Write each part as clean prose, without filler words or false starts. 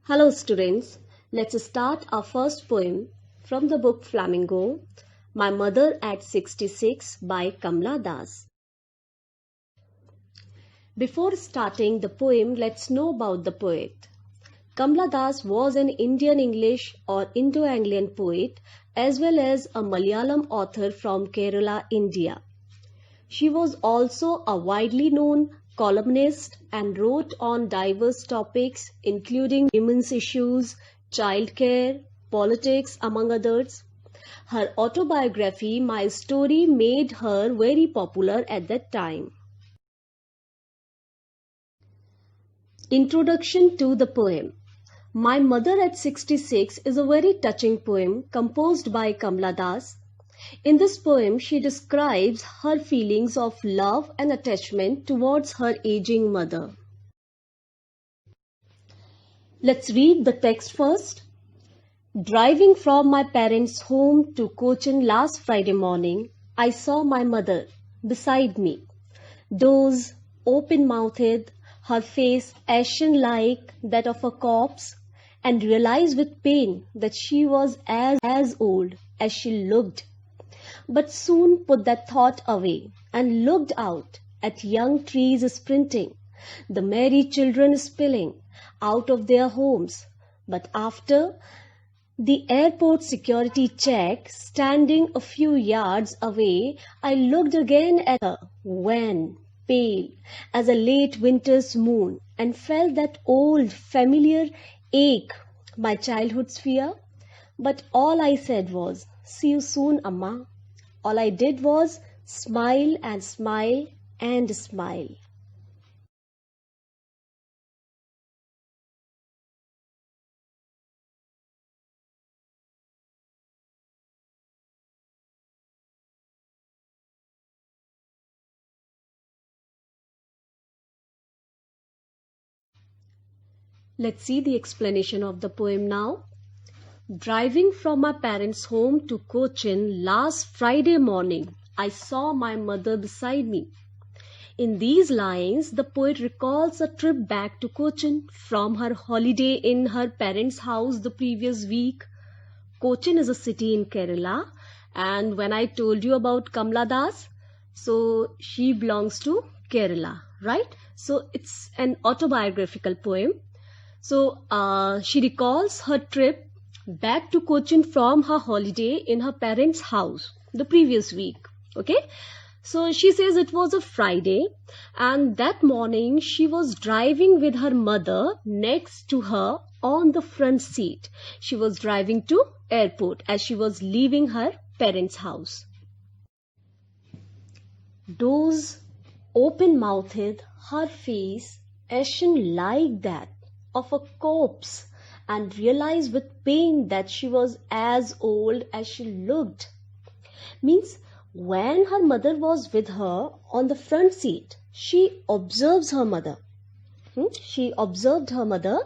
Hello students, let's start our first poem from the book Flamingo, My Mother at 66 by Kamla Das. Before starting the poem, let's know about the poet. Kamla Das was an Indian English or Indo-Anglian poet as well as a Malayalam author from Kerala, India. She was also a widely known columnist and wrote on diverse topics including women's issues, childcare, politics, among others. Her autobiography, My Story, made her very popular at that time. Introduction to the poem. My Mother at 66 is a very touching poem composed by Kamla Das. In this poem, she describes her feelings of love and attachment towards her aging mother. Let's read the text first. Driving from my parents' home to Cochin last Friday morning, I saw my mother beside me. Those open-mouthed, her face ashen like that of a corpse, and realized with pain that she was as old as she looked. But soon put that thought away and looked out at young trees sprinting, the merry children spilling out of their homes. But after the airport security check, standing a few yards away, I looked again at her, wan, pale as a late winter's moon, and felt that old familiar ache, my childhood's fear. But all I said was, "See you soon, Amma." All I did was smile and smile and smile. Let's see the explanation of the poem now. Driving from my parents' home to Cochin last Friday morning, I saw my mother beside me. In these lines, the poet recalls a trip back to Cochin from her holiday in her parents' house the previous week. Cochin is a city in Kerala, and when I told you about Kamla Das, so she belongs to Kerala, right? So it's an autobiographical poem. So she recalls her trip back to Cochin from her holiday in her parents' house the previous week. Okay, so she says it was a Friday, and that morning she was driving with her mother next to her on the front seat. She was driving to airport as she was leaving her parents' house. Those open-mouthed, her face ashen like that of a corpse, and realized with pain that she was as old as she looked. Means when her mother was with her on the front seat, she observes her mother. She observed her mother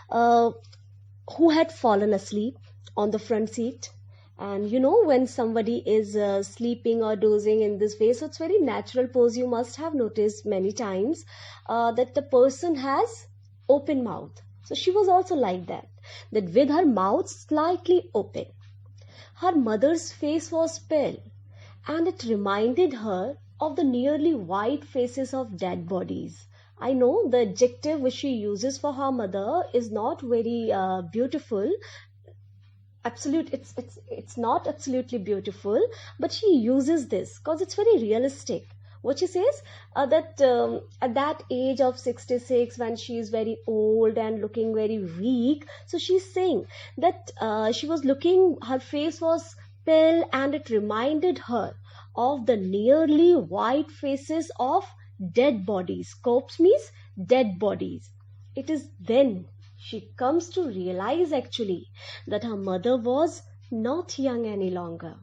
who had fallen asleep on the front seat. And you know, when somebody is sleeping or dozing in this way, so it's very natural pose. You must have noticed many times that the person has open mouth. So she was also like that with her mouth slightly open. Her mother's face was pale, and it reminded her of the nearly white faces of dead bodies. I know the adjective which she uses for her mother is not very beautiful. It's not absolutely beautiful, but she uses this because it's very realistic. What she says, that at that age of 66, when she is very old and looking very weak, so she's saying that she was looking, her face was pale, and it reminded her of the nearly white faces of dead bodies. Corpse means dead bodies. It is then she comes to realize actually that her mother was not young any longer.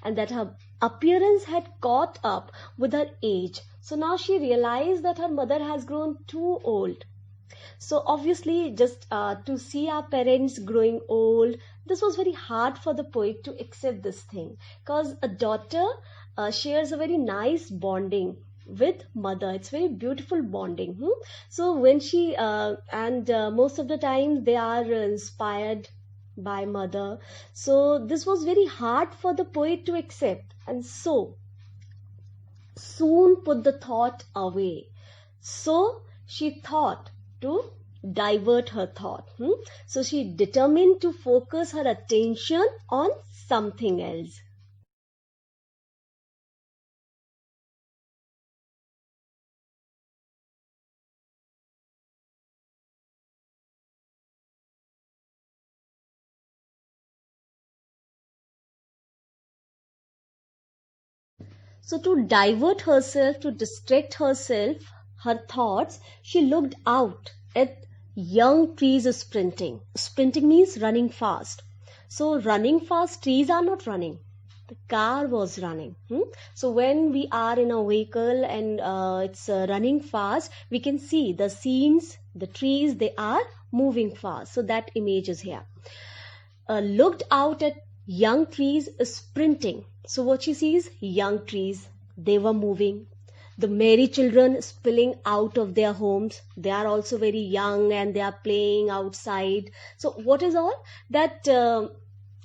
And that her appearance had caught up with her age. So now she realized that her mother has grown too old. So obviously, just to see our parents growing old, this was very hard for the poet to accept this thing, because a daughter shares a very nice bonding with mother. It's very beautiful bonding. So when she most of the time they are inspired by mother. So this was very hard for the poet to accept, and so soon put the thought away. So she thought to divert her thought. So she determined to focus her attention on something else. So to divert herself, to distract herself, her thoughts, she looked out at young trees sprinting. Sprinting means running fast. So running fast, trees are not running. The car was running. So when we are in a vehicle and it's running fast, we can see the scenes, the trees, they are moving fast. So that image is here. Looked out at young trees sprinting. So what she sees, young trees, they were moving. The merry children spilling out of their homes. They are also very young and they are playing outside. So what is all? That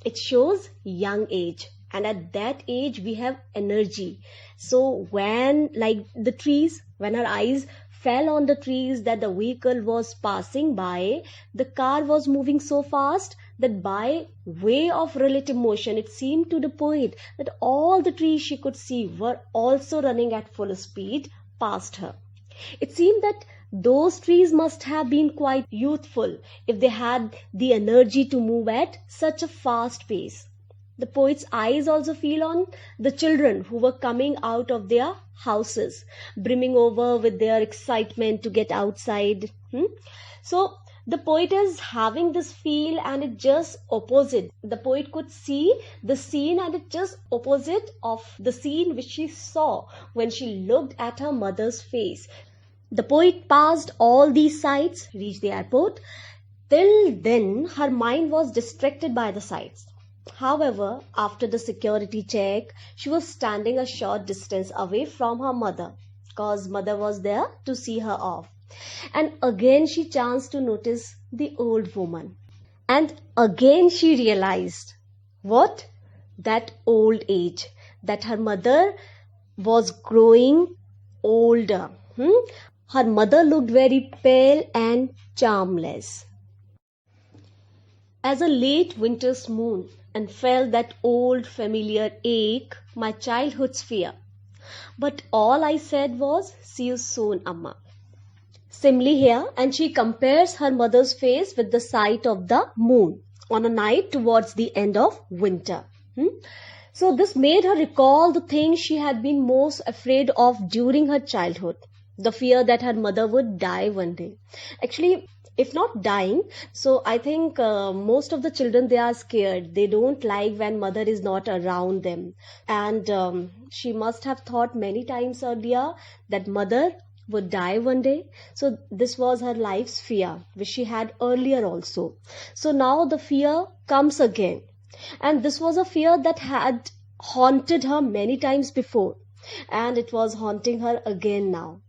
it shows young age. And at that age, we have energy. So when, like the trees, when her eyes fell on the trees that the vehicle was passing by, the car was moving so fast that by way of relative motion, it seemed to the poet that all the trees she could see were also running at full speed past her. It seemed that those trees must have been quite youthful if they had the energy to move at such a fast pace. The poet's eyes also fell on the children who were coming out of their houses, brimming over with their excitement to get outside. So the poet is having this feel, and it just opposite. The poet could see the scene, and it just opposite of the scene which she saw when she looked at her mother's face. The poet passed all these sights, reached the airport. Till then, her mind was distracted by the sights. However, after the security check, she was standing a short distance away from her mother, because mother was there to see her off. And again she chanced to notice the old woman. And again she realized what? That old age, that her mother was growing older. Her mother looked very pale and charmless as a late winter's moon, and felt that old familiar ache, my childhood's fear. But all I said was, see you soon, Amma. Simile here, and she compares her mother's face with the sight of the moon on a night towards the end of winter. So this made her recall the things she had been most afraid of during her childhood. The fear that her mother would die one day. Actually, if not dying, so I think most of the children, they are scared. They don't like when mother is not around them. And she must have thought many times earlier that mother would die one day. So this was her life's fear, which she had earlier also. So now the fear comes again. And this was a fear that had haunted her many times before. And it was haunting her again now.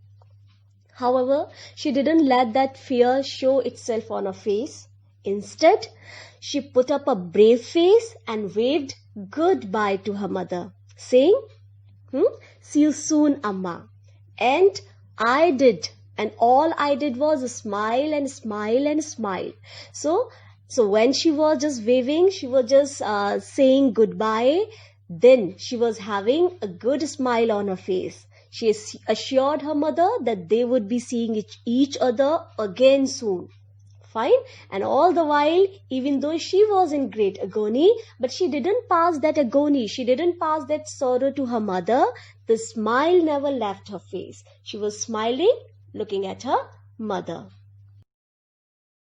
However, she didn't let that fear show itself on her face. Instead, she put up a brave face and waved goodbye to her mother, saying, see you soon, Amma. And I did. And all I did was smile and smile and smile. So when she was just waving, she was just saying goodbye. Then she was having a good smile on her face. She assured her mother that they would be seeing each other again soon. Fine. And all the while, even though she was in great agony, but she didn't pass that agony. She didn't pass that sorrow to her mother. The smile never left her face. She was smiling, looking at her mother.